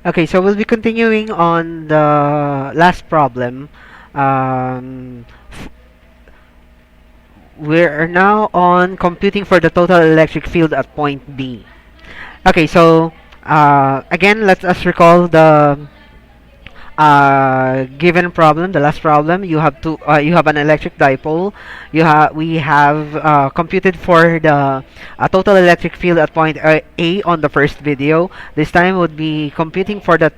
Okay, so we'll be continuing on the last problem. Um, we're now on computing for the total electric field at point B. Okay, so again, let us recall the given problem, the last problem. You have an electric dipole. We have computed for the total electric field at point A on the first video. This time would be computing for the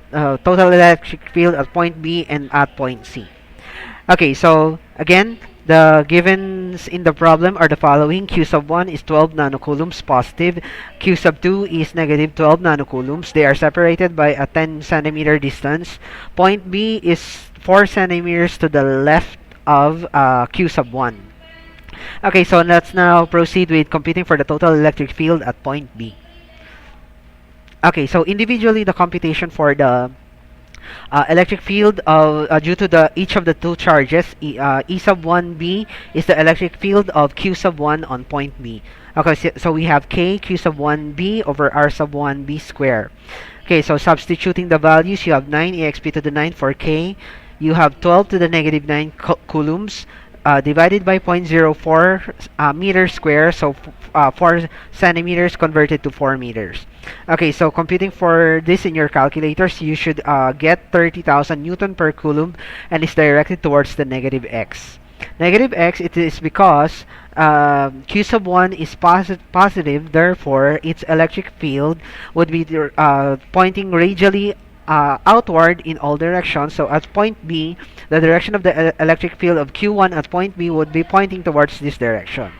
total electric field at point B and at point C. Okay, so again, the givens in the problem are the following. Q sub 1 is 12 nanocoulombs positive. Q sub 2 is negative 12 nanocoulombs. They are separated by a 10 centimeter distance. Point B is 4 centimeters to the left of Q sub 1. Okay, so let's now proceed with computing for the total electric field at point B. Okay, so individually the computation for the electric field of due to the each of the two charges E sub 1b is the electric field of Q sub 1 on point B. Okay, so we have K Q sub 1b over R sub 1b square. Okay, so substituting the values, you have 9 exp to the 9 for K. You have 12 to the negative 9 coulombs divided by 0.04 meters square, so 4 centimeters converted to 4 meters. Okay, so computing for this in your calculators, you should get 30,000 Newton per Coulomb, and it's directed towards the negative x. Negative x, it is because Q sub 1 is positive, therefore its electric field would be pointing radially outward in all directions. So at point B, the direction of the electric field of Q1 at point B would be pointing towards this direction.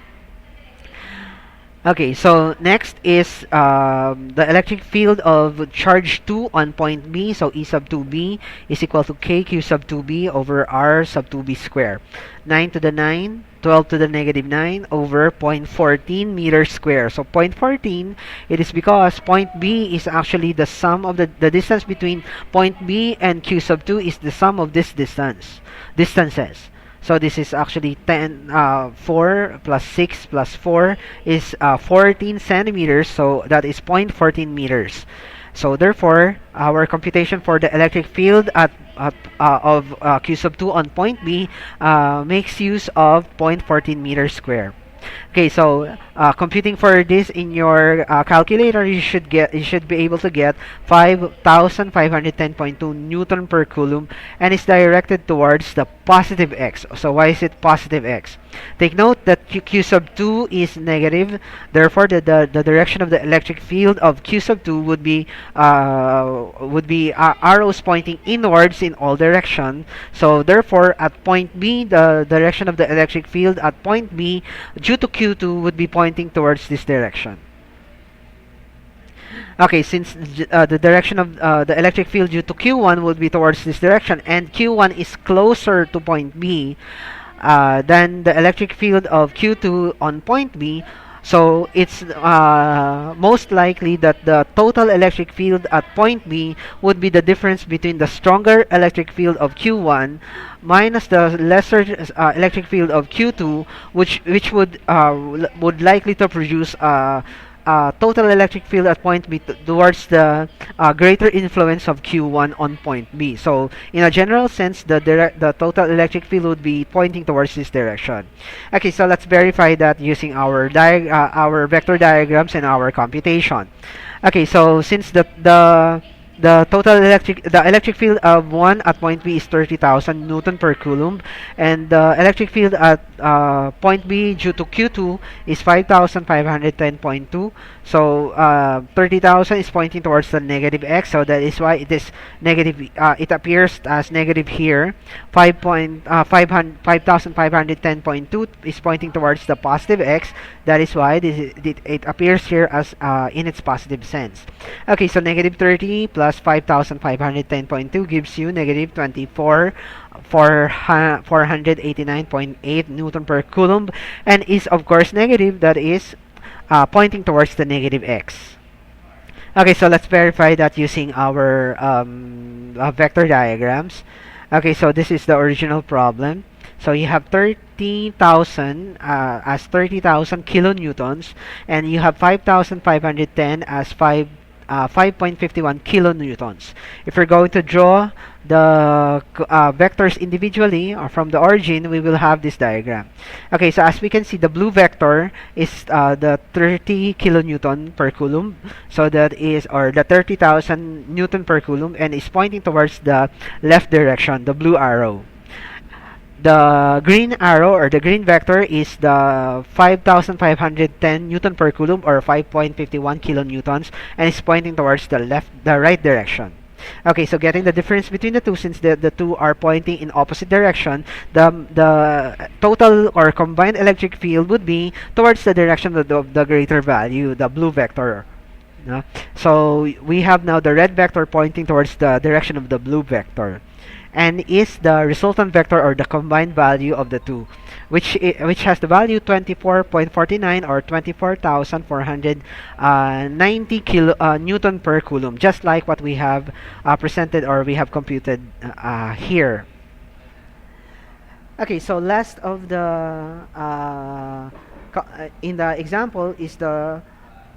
Okay, so next is the electric field of charge 2 on point B. So E sub 2B is equal to KQ sub 2B over R sub 2B square. 9 to the 9, 12 to the negative 9 over 0.14 meters square. So 0.14, it is because point B is actually the sum of the distance between point B and Q sub 2 is the sum of this distances. So this is actually 4 plus 6 plus 4 is 14 centimeters. So that is 0.14 meters. So therefore, our computation for the electric field of Q sub 2 on point B makes use of 0.14 meters square. Okay, so computing for this in your calculator, you should be able to get 5,510.2 Newton per Coulomb, and it's directed towards the positive x. So why is it positive x? Take note that Q sub 2 is negative, therefore the direction of the electric field of Q sub 2 would be arrows pointing inwards in all directions. So therefore at point B, the direction of the electric field at point B due to Q2 would be pointing towards this direction. Okay, since the direction of the electric field due to Q1 would be towards this direction, and Q1 is closer to point B than the electric field of Q2 on point B, so it's most likely that the total electric field at point B would be the difference between the stronger electric field of Q1 minus the lesser electric field of Q2, which would likely to produce total electric field at point B towards the greater influence of Q1 on point B. So in a general sense, the total electric field would be pointing towards this direction. Okay, so let's verify that using our vector diagrams and our computation. Okay, so since the electric field of 1 at point B is 30,000 Newton per Coulomb, and the electric field at point B due to Q2 is 5,510.2. So 30,000 is pointing towards the negative x, so that is why it is negative. It appears as negative here. 5,510.2 is pointing towards the positive x. That is why it appears here as in its positive sense. Okay, so negative 30 plus 5,510.2 gives you negative 24 for 489.8 Newton per Coulomb, and is of course negative, that is pointing towards the negative x. Okay, so let's verify that using our vector diagrams. Okay, so this is the original problem. So you have 30,000 as 30,000 kilonewtons, and you have 5,510 as 5.51 kilonewtons. If we're going to draw the vectors individually or from the origin, we will have this diagram. Okay, so as we can see, the blue vector is the 30 kilonewton per coulomb. So that is, or the 30,000 newton per coulomb, and is pointing towards the left direction, the blue arrow. The green arrow or the green vector is the 5,510 newton per coulomb, or 5.51 kilonewtons, and is pointing towards the right direction. Okay, so getting the difference between the two, since the two are pointing in opposite direction, the total or combined electric field would be towards the direction of the greater value, the blue vector. No? So we have now the red vector pointing towards the direction of the blue vector, and is the resultant vector or the combined value of the two, which has the value 24.49, or 24,490 newton per coulomb, just like what we have presented, or we have computed here. Okay, so last of the in the example is the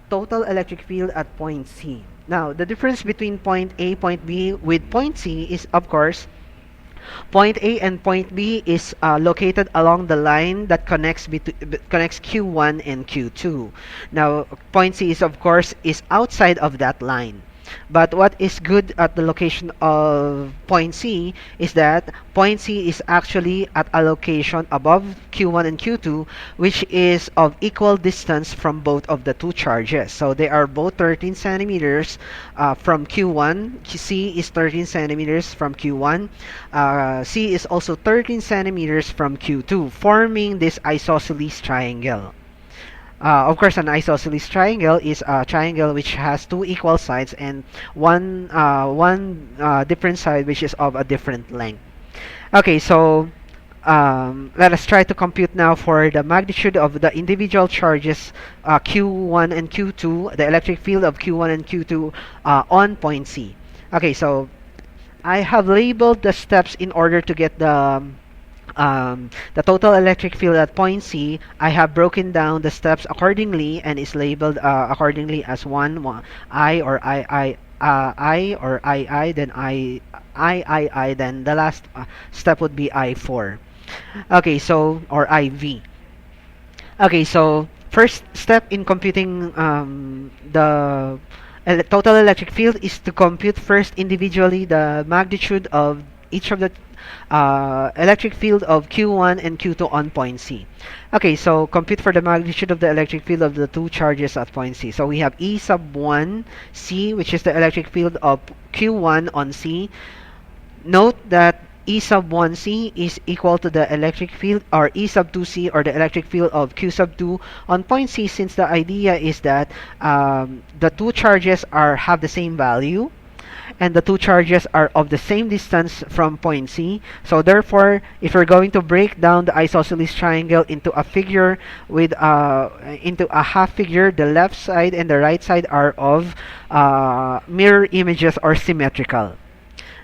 total electric field at point C. Now, the difference between point A, point B with point C is, of course, point A and point B is located along the line that connects Q1 and Q2. Now, point C is, of course, is outside of that line. But what is good at the location of point C is that point C is actually at a location above Q1 and Q2, which is of equal distance from both of the two charges. So they are both 13 centimeters from Q1. C is 13 centimeters from Q1. C is also 13 centimeters from Q2, forming this isosceles triangle. Of course, an isosceles triangle is a triangle which has two equal sides and one different side which is of a different length. Okay, so let us try to compute now for the magnitude of the individual charges Q1 and Q2, the electric field of Q1 and Q2 on point C. Okay, so I have labeled the steps in order to get the total electric field at point C. I have broken down the steps accordingly and is labeled accordingly as one I or I or II, then I, then the last step would be I4. Okay, so, or IV. Okay, so first step in computing the total electric field is to compute first individually the magnitude of each of the electric field of Q1 and Q2 on point C. Okay, so compute for the magnitude of the electric field of the two charges at point C. So we have E sub 1 C, which is the electric field of Q1 on C. Note that E sub 1 C is equal to the electric field, or E sub 2 C, or the electric field of Q sub 2 on point C, since the idea is that the two charges have the same value, and the two charges are of the same distance from point C. So therefore, if we're going to break down the isosceles triangle into a figure with into a half figure, the left side and the right side are of mirror images or symmetrical.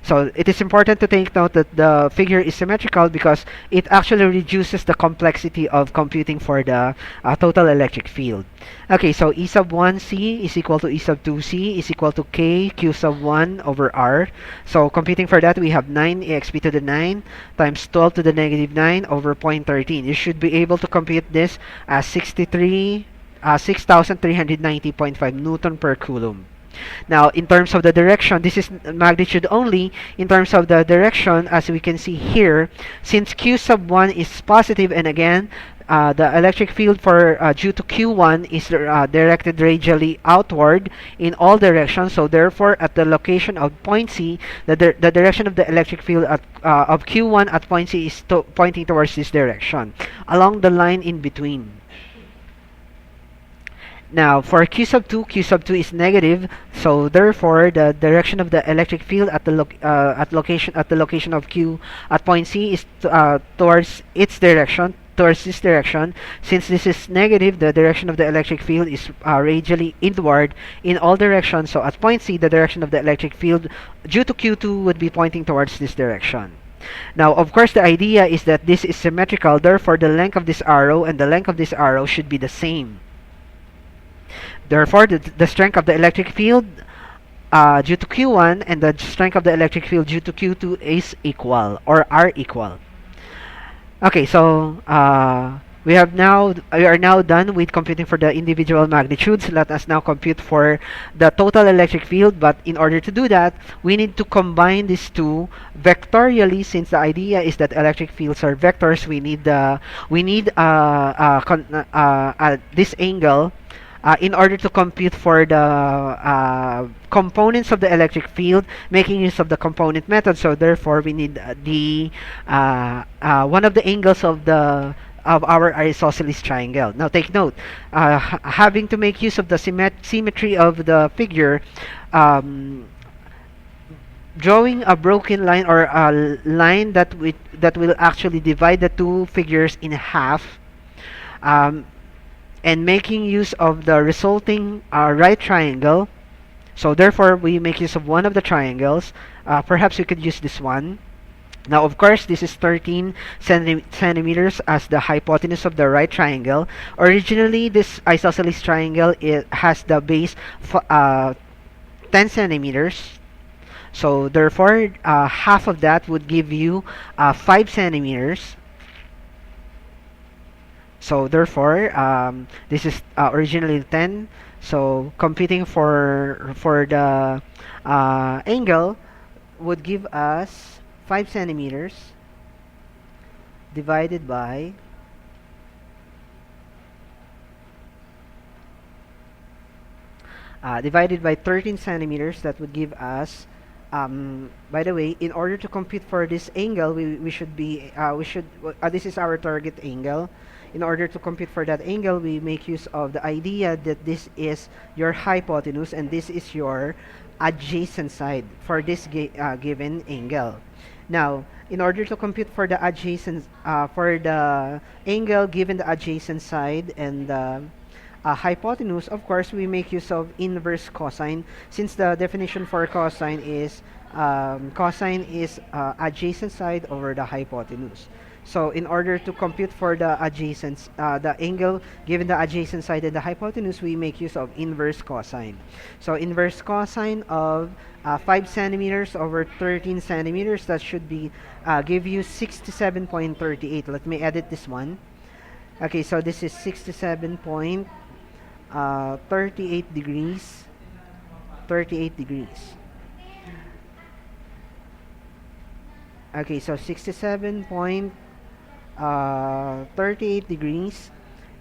So it is important to take note that the figure is symmetrical because it actually reduces the complexity of computing for the total electric field. Okay, so E sub 1 C is equal to E sub 2 C is equal to K Q sub 1 over R. So computing for that, we have 9 exp to the 9 times 12 to the negative 9 over 0.13. You should be able to compute this as 6,390.5 Newton per coulomb. Now, in terms of the direction, this is magnitude only. In terms of the direction, as we can see here, since Q sub 1 is positive, and again, the electric field for due to Q1 is directed radially outward in all directions. So therefore, at the location of point C, the direction of the electric field of Q1 at point C is pointing towards this direction, along the line in between. Now, for Q sub 2 is negative, so therefore the direction of the electric field at the location of Q at point C is towards its direction, towards this direction. Since this is negative, the direction of the electric field is radially inward in all directions. So at point C, the direction of the electric field due to Q2 would be pointing towards this direction. Now, of course, the idea is that this is symmetrical. Therefore, the length of this arrow and the length of this arrow should be the same. Therefore, the strength of the electric field due to Q1 and the strength of the electric field due to Q2 is equal or are equal. Okay, so we are now done with computing for the individual magnitudes. Let us now compute for the total electric field. But in order to do that, we need to combine these two vectorially. Since the idea is that electric fields are vectors, we need this angle in order to compute for the components of the electric field, making use of the component method. So therefore, we need the one of the angles of our isosceles triangle. Now take note, having to make use of the symmetry of the figure, um, drawing a broken line or a line that will actually divide the two figures in half. Um, and making use of the resulting right triangle. So therefore, we make use of one of the triangles. Perhaps we could use this one. Now, of course, this is 13 centimeters as the hypotenuse of the right triangle. Originally, this isosceles triangle, it has the base 10 centimeters. So therefore, half of that would give you 5 centimeters. So therefore, this is originally 10. So computing for the angle would give us 5 centimeters divided by 13 centimeters. That would give us, by the way, in order to compute for this angle, we should be this is our target angle. In order to compute for that angle, we make use of the idea that this is your hypotenuse and this is your adjacent side for this given angle. Now, in order to compute for the adjacent for the angle given the adjacent side and hypotenuse, of course, we make use of inverse cosine, since the definition for cosine is adjacent side over the hypotenuse. So in order to compute for the the angle given the adjacent side and the hypotenuse, we make use of inverse cosine. So inverse cosine of 5 centimeters over 13 centimeters, that should be give you 67.38. Let me edit this one. Okay, so this is 38 degrees. 38 degrees. Okay, so 37.38 degrees.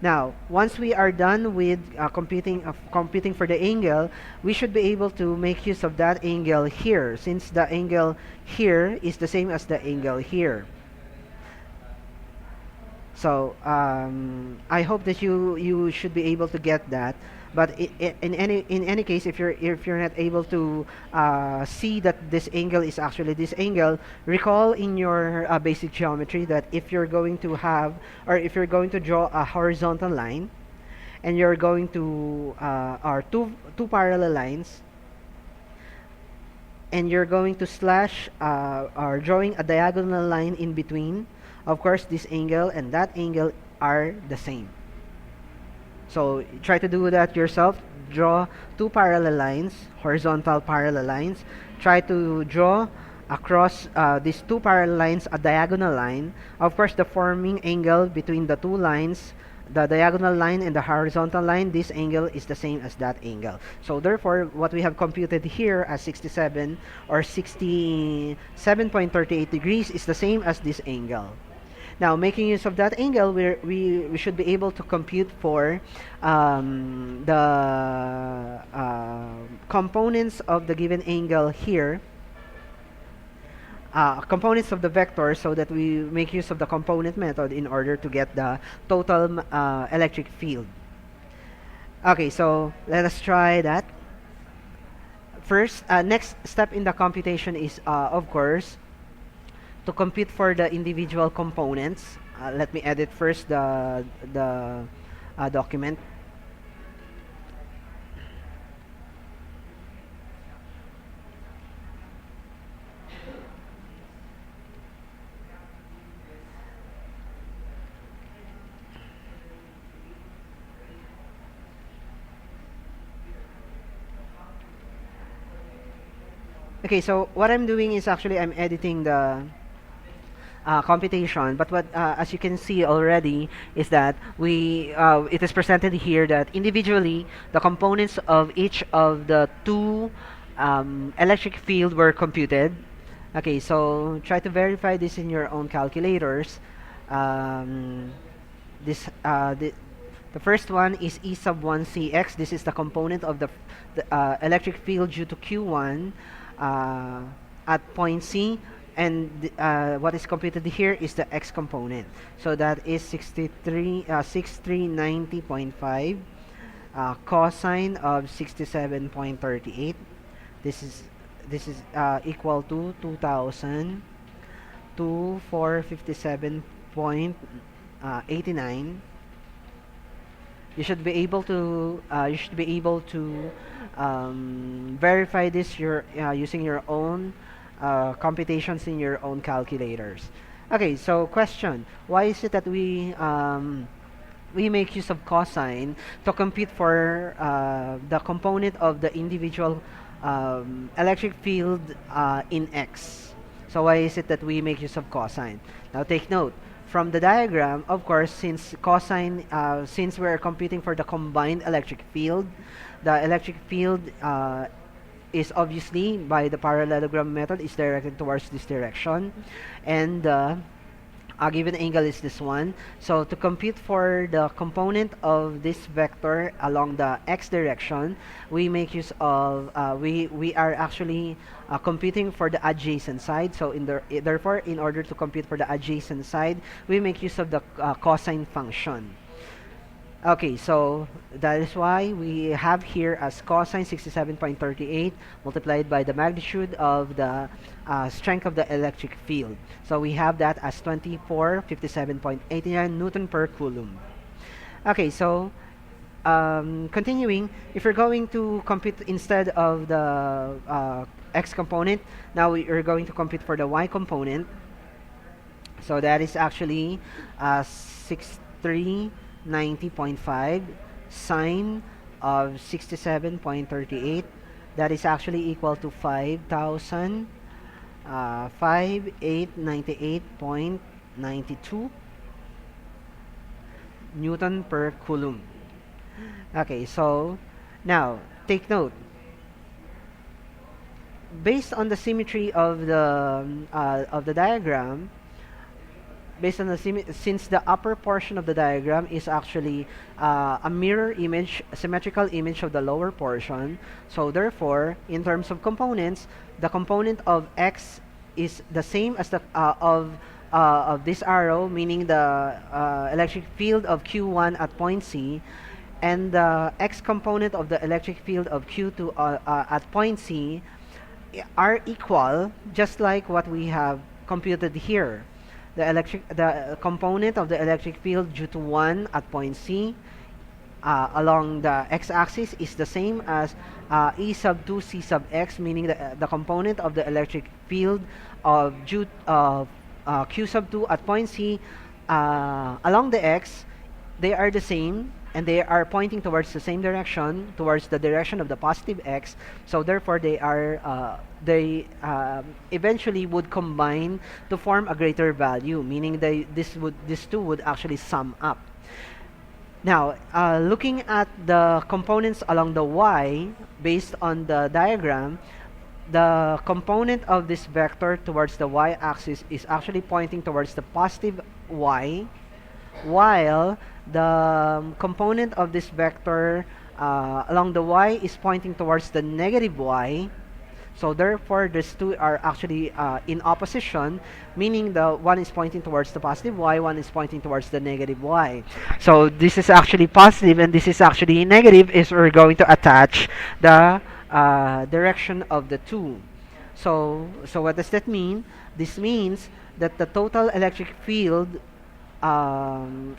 Now, once we are done with computing for the angle, we should be able to make use of that angle here, since the angle here is the same as the angle here. So I hope that you should be able to get that. But in any case, if you're not able to see that this angle is actually this angle, recall in your basic geometry that if you're going to have, or if you're going to draw a horizontal line, and you're going to or two parallel lines, and you're going to slash or drawing a diagonal line in between, of course this angle and that angle are the same. So try to do that yourself. Draw two parallel lines, horizontal parallel lines. Try to draw across these two parallel lines a diagonal line. Of course, the forming angle between the two lines, the diagonal line and the horizontal line, this angle is the same as that angle. So therefore, what we have computed here as 67 or 67.38 degrees is the same as this angle. Now, making use of that angle, we should be able to compute for the components of the given angle here, components of the vector, so that we make use of the component method in order to get the total electric field. Okay, so let us try that. First, next step in the computation is, of course, to compute for the individual components. Let me edit first the document. Okay, so what I'm doing is actually I'm editing the computation, but what as you can see already is that it is presented here that individually the components of each of the two electric field were computed. Okay, so try to verify this in your own calculators. um, this the first one is E sub 1 Cx. This is the component of the electric field due to Q1 uh, at point C, and what is computed here is the X component. So that is 6390.5 cosine of 67.38. This is equal to 2000 to 457.89. You should be able to verify this using your own computations in your own calculators. Okay, so question: why is it that we make use of cosine to compute for the component of the individual electric field in X? So why is it that we make use of cosine? Now take note. From the diagram, of course, since we're computing for the combined electric field, the electric field is obviously by the parallelogram method is directed towards this direction, and given angle is this one. So to compute for the component of this vector along the x direction, we make use of we are actually computing for the adjacent side. So therefore, in order to compute for the adjacent side, we make use of the cosine function. Okay, so that is why we have here as cosine 67.38 multiplied by the magnitude of the strength of the electric field. So we have that as 2457.89 Newton per Coulomb. Okay, so continuing, if you're going to compute instead of the x component, now we are going to compute for the y component. So that is actually 6390.5 sine of 67.38. That is actually equal to 5898.92 Newton per Coulomb. Okay, so now take note. Based on the symmetry of the diagram, based on the since the upper portion of the diagram is actually a mirror image, a symmetrical image of the lower portion, so therefore in terms of components, the component of x is the same as the of this arrow, meaning the electric field of Q1 at point C, and the x component of the electric field of Q2 at point C are equal, just like what we have computed here. The component of the electric field due to 1 at point C along the x-axis is the same as E sub 2 C sub x, meaning the component of the electric field of Q sub 2 at point C along the x. They are the same, and they are pointing towards the same direction, towards the direction of the positive x. So therefore, they eventually would combine to form a greater value, meaning these two would actually sum up. Now, looking at the components along the y, based on the diagram, the component of this vector towards the y-axis is actually pointing towards the positive y, while the component of this vector along the y is pointing towards the negative y. So therefore, these two are actually in opposition, meaning the one is pointing towards the positive y, one is pointing towards the negative y. So this is actually positive and this is actually negative, is we're going to attach the direction of the two. So what does that mean? This means that the total electric field along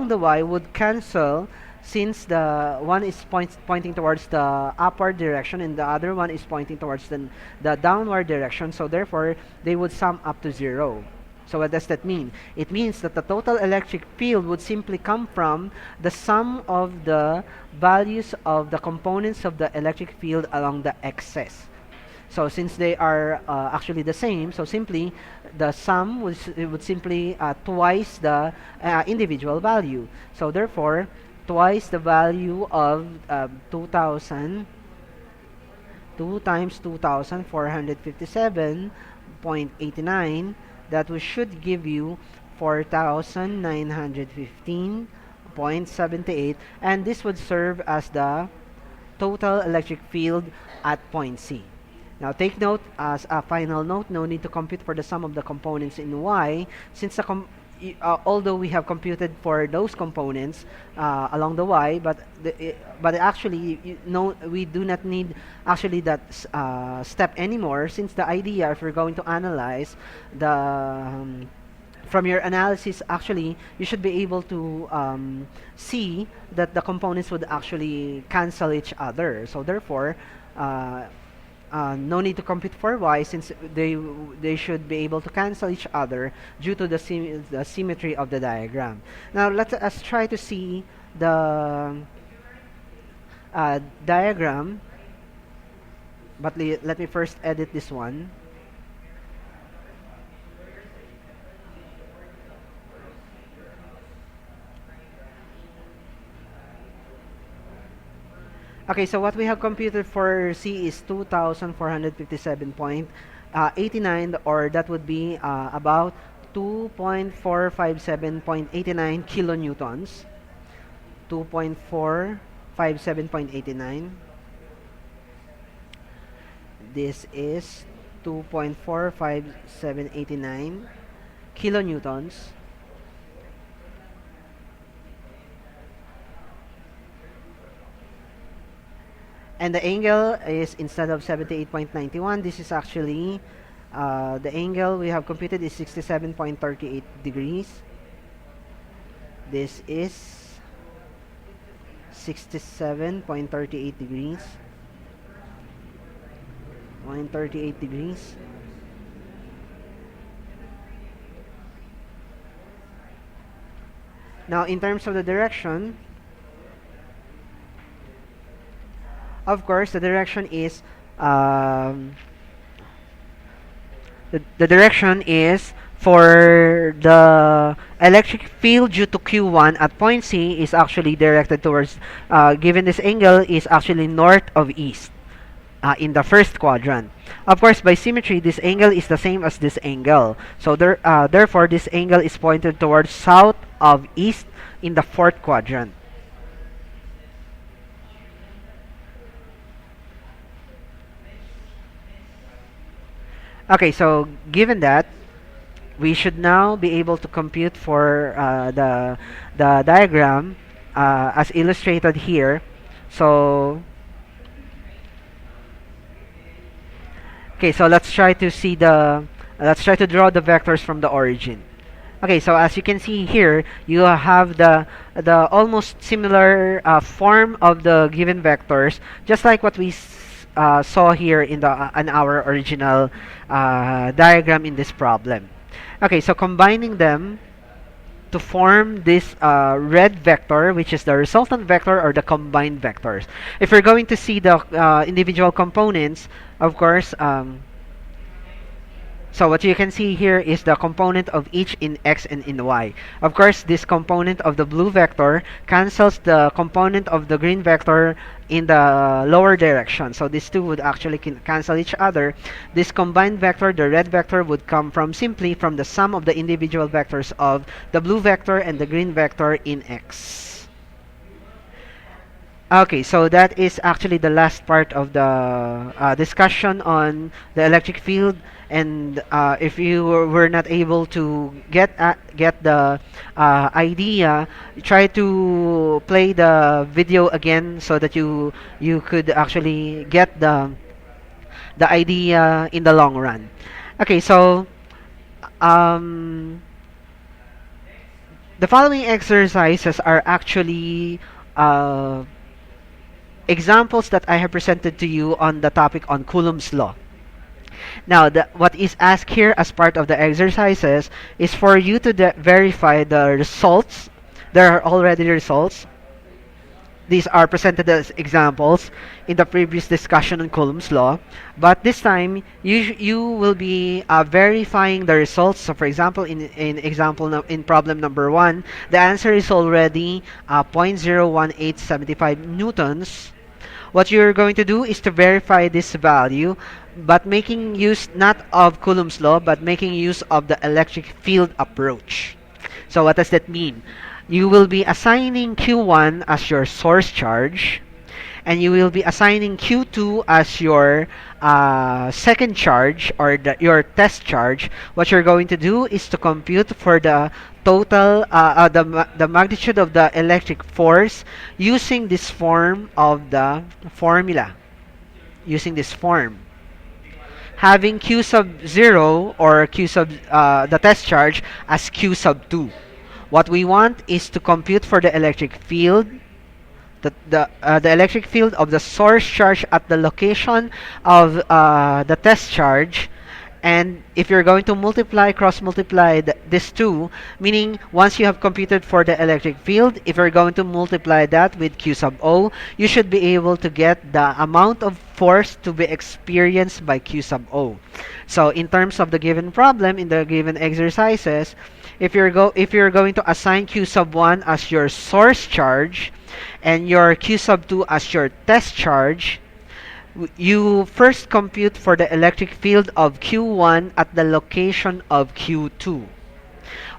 the y would cancel, since the one is pointing towards the upward direction and the other one is pointing towards the downward direction. So therefore, they would sum up to 0. So what does that mean? It means that the total electric field would simply come from the sum of the values of the components of the electric field along the axis. So since they are actually the same, so simply the sum it would simply twice the individual value. So therefore, twice the value of 2000, 2 times 2457.89, that should give you 4915.78, and this would serve as the total electric field at point C. Now take note, as a final note, no need to compute for the sum of the components in Y, since although we have computed for those components along the Y, but actually no, we do not need actually that step anymore, since the idea, if we're going to analyze the from your analysis, actually you should be able to see that the components would actually cancel each other. So therefore, uh, no need to compute for Y, since they should be able to cancel each other due to the symmetry of the diagram. Now let us try to see the diagram, but let me first edit this one. Okay, so what we have computed for C is 2457.89, or that would be about 2.457.89 kilonewtons. 2.457.89. This is 2.45789 kilonewtons. And the angle is, instead of 78.91, this is actually the angle we have computed is 67.38 degrees. This is 67.38 degrees. 138 degrees. Now in terms of the direction, of course the direction is the direction is for the electric field due to Q1 at point C is actually directed towards, given this angle, is actually north of east in the first quadrant. Of course, by symmetry, this angle is the same as this angle. So therefore, this angle is pointed towards south of east in the fourth quadrant. Okay, so given that, we should now be able to compute for the diagram as illustrated here. So okay, so let's try to draw the vectors from the origin. Okay, so as you can see here, you have the almost similar form of the given vectors, just like what we saw here in our original diagram in this problem. Okay, so combining them to form this red vector, which is the resultant vector or the combined vectors. If we're going to see the individual components, of course, so what you can see here is the component of each in X and in Y. Of course, this component of the blue vector cancels the component of the green vector in the lower direction. So these two would actually cancel each other. This combined vector, the red vector, would come from simply from the sum of the individual vectors of the blue vector and the green vector in X. Okay, so that is actually the last part of the discussion on the electric field. And if you were not able to get the idea, try to play the video again so that you could actually get the idea in the long run. Okay, so the following exercises are actually examples that I have presented to you on the topic on Coulomb's law. Now, what is asked here as part of the exercises is for you to verify the results. There are already results. these are presented as examples in the previous discussion on Coulomb's law, but this time you will be verifying the results. So for example, in problem number 1, the answer is already 0.01875 newtons. What you're going to do is to verify this value, but making use not of Coulomb's law, but making use of the electric field approach. So what does that mean? You will be assigning Q1 as your source charge, and you will be assigning Q2 as your second charge, or your test charge. What you're going to do is to compute for the total, the magnitude of the electric force using this form of the formula. Using this form, having Q sub 0 or Q sub the test charge as Q sub 2. What we want is to compute for the electric field, the electric field of the source charge at the location of the test charge. And if you're going to cross multiply this two, meaning once you have computed for the electric field, if you're going to multiply that with Q sub O, you should be able to get the amount of force to be experienced by Q sub O. So in terms of the given problem, in the given exercises, if you're going to assign Q sub 1 as your source charge and your Q sub 2 as your test charge, you first compute for the electric field of Q1 at the location of Q2.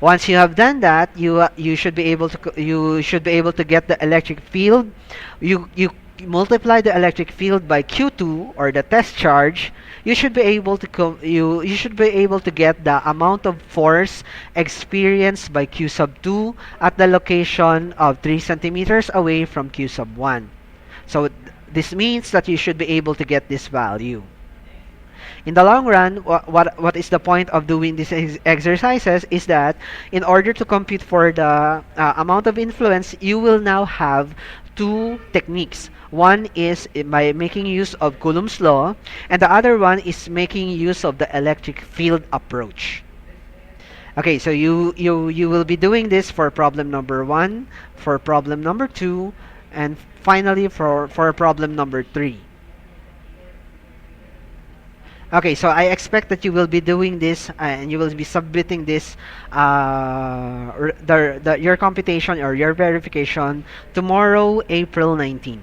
Once you have done that, you should be able to get the electric field. You multiply the electric field by Q2, or the test charge. You should be able to you should be able to get the amount of force experienced by Q sub 2 at the location of 3 centimeters away from Q sub 1. So this means that you should be able to get this value. In the long run, what is the point of doing these exercises is that in order to compute for the amount of influence, you will now have two techniques. One is by making use of Coulomb's law, and the other one is making use of the electric field approach. Okay, so you will be doing this for problem number 1, for problem number 2, and finally for problem number 3. Okay, so I expect that you will be doing this and you will be submitting this your computation or your verification tomorrow, April 19.